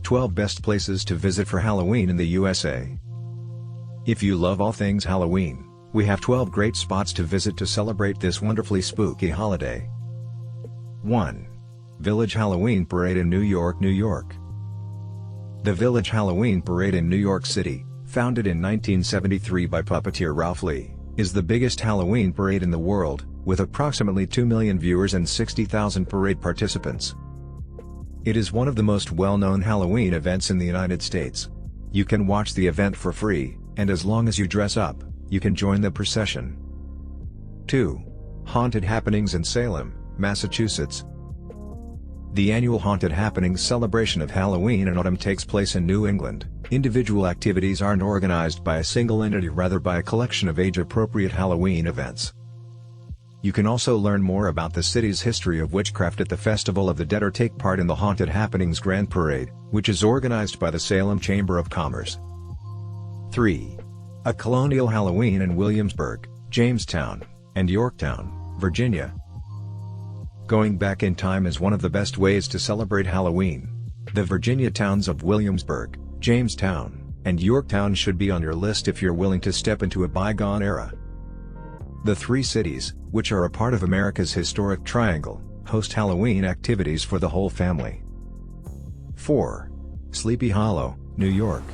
12 Best Places to Visit for Halloween in the USA. If you love all things Halloween, we have 12 great spots to visit to celebrate this wonderfully spooky holiday. 1. Village Halloween Parade in New York, New York. The Village Halloween Parade in New York City, founded in 1973 by puppeteer Ralph Lee, is the biggest Halloween parade in the world, with approximately 2 million viewers and 60,000 parade participants. It is one of the most well-known Halloween events in the United States. You can watch the event for free, and as long as you dress up, you can join the procession. 2. Haunted Happenings in Salem, Massachusetts. The annual Haunted Happenings celebration of Halloween in autumn takes place in New England. Individual activities aren't organized by a single entity, rather by a collection of age-appropriate Halloween events. You can also learn more about the city's history of witchcraft at the Festival of the Dead or take part in the Haunted Happenings Grand Parade, which is organized by the Salem Chamber of Commerce. 3. A Colonial Halloween in Williamsburg, Jamestown, and Yorktown, Virginia. Going back in time is one of the best ways to celebrate Halloween. The Virginia towns of Williamsburg, Jamestown, and Yorktown should be on your list if you're willing to step into a bygone era. The three cities, which are a part of America's historic triangle, host Halloween activities for the whole family. 4. Sleepy Hollow, New York.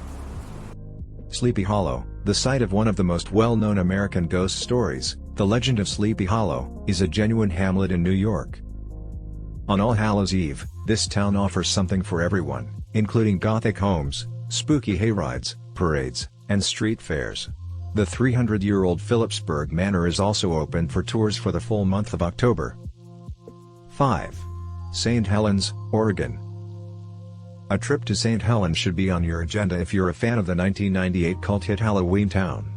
Sleepy Hollow, the site of one of the most well-known American ghost stories, The Legend of Sleepy Hollow, is a genuine hamlet in New York. On All Hallows Eve, this town offers something for everyone, including gothic homes, spooky hayrides, parades, and street fairs. The 300-year-old Phillipsburg Manor is also open for tours for the full month of October. 5. St. Helens, Oregon. A trip to St. Helens should be on your agenda if you're a fan of the 1998 cult hit Halloween Town.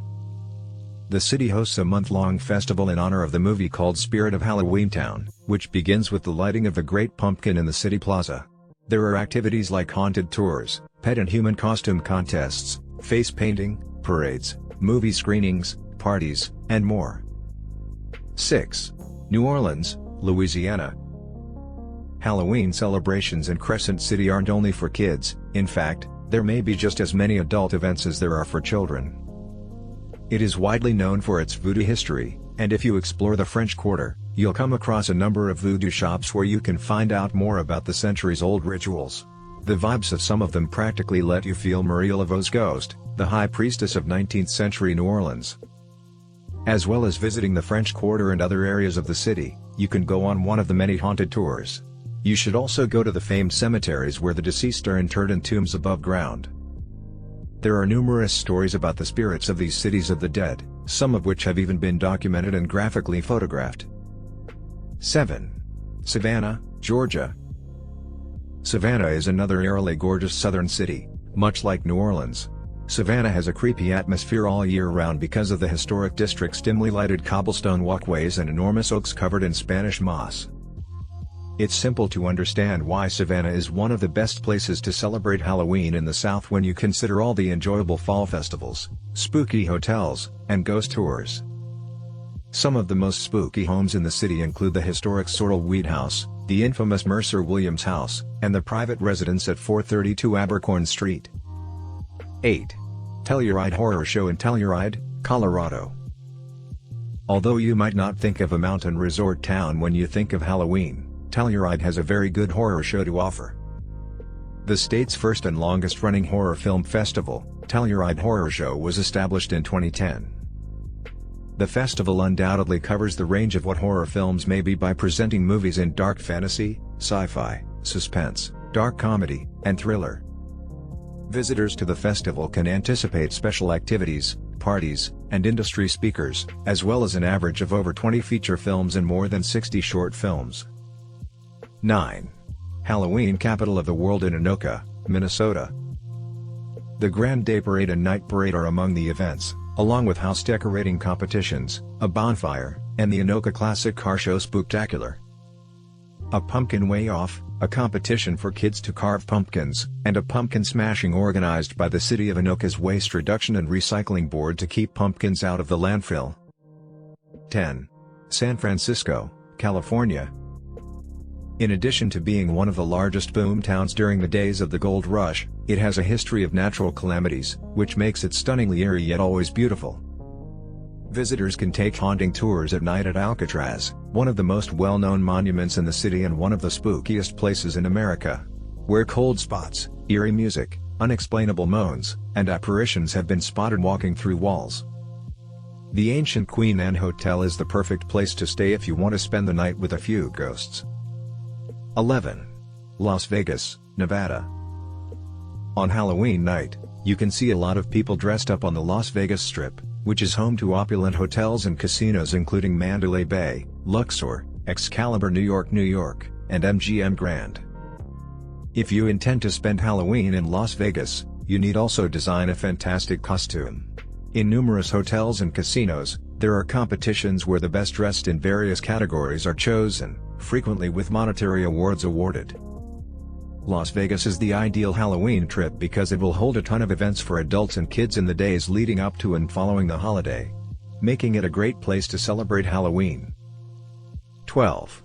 The city hosts a month-long festival in honor of the movie called Spirit of Halloween Town, which begins with the lighting of the Great Pumpkin in the city plaza. There are activities like haunted tours, pet and human costume contests, face painting, parades, movie screenings, parties, and more. 6. New Orleans, Louisiana. Halloween celebrations in Crescent City aren't only for kids. In fact, there may be just as many adult events as there are for children. It is widely known for its voodoo history, and if you explore the French Quarter, you'll come across a number of voodoo shops where you can find out more about the centuries-old rituals. The vibes of some of them practically let you feel Marie Laveau's ghost, the high priestess of 19th century New Orleans. As well as visiting the French Quarter and other areas of the city, you can go on one of the many haunted tours. You should also go to the famed cemeteries where the deceased are interred in tombs above ground. There are numerous stories about the spirits of these cities of the dead, some of which have even been documented and graphically photographed. 7. Savannah, Georgia. Savannah is another eerily gorgeous southern city, much like New Orleans. Savannah has a creepy atmosphere all year round because of the historic district's dimly lighted cobblestone walkways and enormous oaks covered in Spanish moss. It's simple to understand why Savannah is one of the best places to celebrate Halloween in the South when you consider all the enjoyable fall festivals, spooky hotels, and ghost tours. Some of the most spooky homes in the city include the historic Sorrel Weed House, the infamous Mercer Williams House, and the private residence at 432 Abercorn Street. 8. Telluride Horror Show in Telluride, Colorado. Although you might not think of a mountain resort town when you think of Halloween, Telluride has a very good horror show to offer. The state's first and longest-running horror film festival, Telluride Horror Show, was established in 2010. The festival undoubtedly covers the range of what horror films may be by presenting movies in dark fantasy, sci-fi, suspense, dark comedy, and thriller. Visitors to the festival can anticipate special activities, parties, and industry speakers, as well as an average of over 20 feature films and more than 60 short films. 9. Halloween Capital of the World in Anoka, Minnesota. The Grand Day Parade and Night Parade are among the events, along with house decorating competitions, a bonfire, and the Anoka Classic Car Show Spooktacular. A Pumpkin Way Off, a competition for kids to carve pumpkins, and a pumpkin smashing organized by the City of Anoka's Waste Reduction and Recycling Board to keep pumpkins out of the landfill. 10. San Francisco, California. In addition to being one of the largest boom towns during the days of the gold rush, it has a history of natural calamities, which makes it stunningly eerie yet always beautiful. Visitors can take haunting tours at night at Alcatraz, one of the most well-known monuments in the city and one of the spookiest places in America, where cold spots, eerie music, unexplainable moans, and apparitions have been spotted walking through walls. The ancient Queen Anne Hotel is the perfect place to stay if you want to spend the night with a few ghosts. 11. Las Vegas, Nevada. On Halloween night, you can see a lot of people dressed up on the Las Vegas Strip, which is home to opulent hotels and casinos including Mandalay Bay, Luxor, Excalibur New York, and MGM Grand. If you intend to spend Halloween in Las Vegas, you need also design a fantastic costume. In numerous hotels and casinos, there are competitions where the best dressed in various categories are chosen, frequently with monetary awards awarded. Las Vegas is the ideal Halloween trip because it will hold a ton of events for adults and kids in the days leading up to and following the holiday, making it a great place to celebrate Halloween. 12.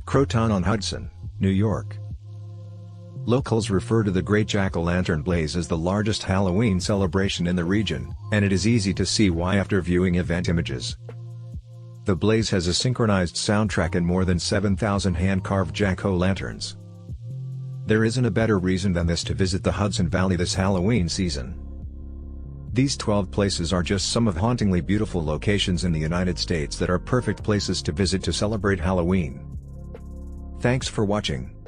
Croton on Hudson, New York. Locals refer to the Great Jack-o'-lantern blaze as the largest Halloween celebration in the region, and it is easy to see why after viewing event images. The blaze has a synchronized soundtrack and more than 7,000 hand-carved jack-o'-lanterns. There isn't a better reason than this to visit the Hudson Valley this Halloween season. These 12 places are just some of hauntingly beautiful locations in the United States that are perfect places to visit to celebrate Halloween. Thanks for watching.